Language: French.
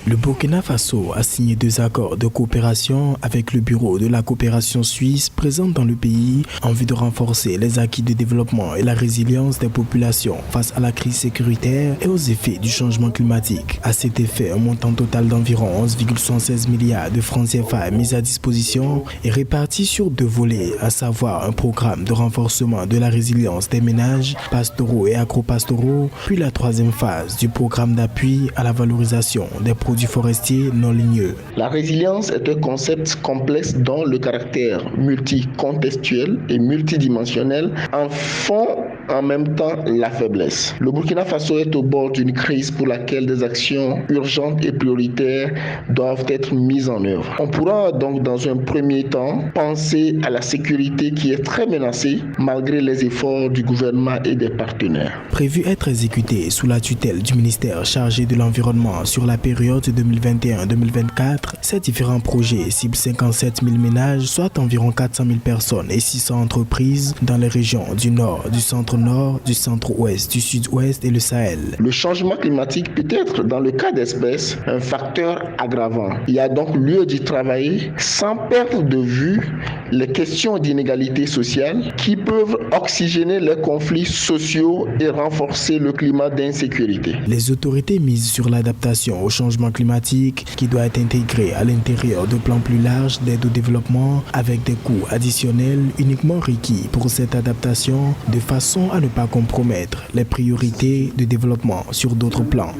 Le Burkina Faso a signé 2 accords de coopération avec le Bureau de la coopération suisse présent dans le pays en vue de renforcer les acquis de développement et la résilience des populations face à la crise sécuritaire et aux effets du changement climatique. À cet effet, un montant total d'environ 11,76 milliards de francs CFA est mis à disposition et réparti sur 2 volets, à savoir un programme de renforcement de la résilience des ménages pastoraux et agro-pastoraux, puis la 3e phase du programme d'appui à la valorisation des produits forestiers non ligneux. La résilience est un concept complexe dont le caractère multicontextuel et multidimensionnel en font en même temps la faiblesse. Le Burkina Faso est au bord d'une crise pour laquelle des actions urgentes et prioritaires doivent être mises en œuvre. On pourra donc dans un premier temps penser à la sécurité qui est très menacée malgré les efforts du gouvernement et des partenaires. Prévu être exécuté sous la tutelle du ministère chargé de l'environnement sur la période 2021-2024, ces différents projets ciblent 57 000 ménages, soit environ 400 000 personnes et 600 entreprises dans les régions du Nord, du Centre-Nord, du Centre-Ouest, du Sud-Ouest et le Sahel. Le changement climatique peut être, dans le cas d'espèce, un facteur aggravant. Il y a donc lieu d'y travailler sans perdre de vue les questions d'inégalité sociale qui peuvent oxygéner les conflits sociaux et renforcer le climat d'insécurité. Les autorités misent sur l'adaptation au changement climatique qui doit être intégré à l'intérieur de plans plus larges d'aide au développement avec des coûts additionnels uniquement requis pour cette adaptation de façon à ne pas compromettre les priorités de développement sur d'autres plans.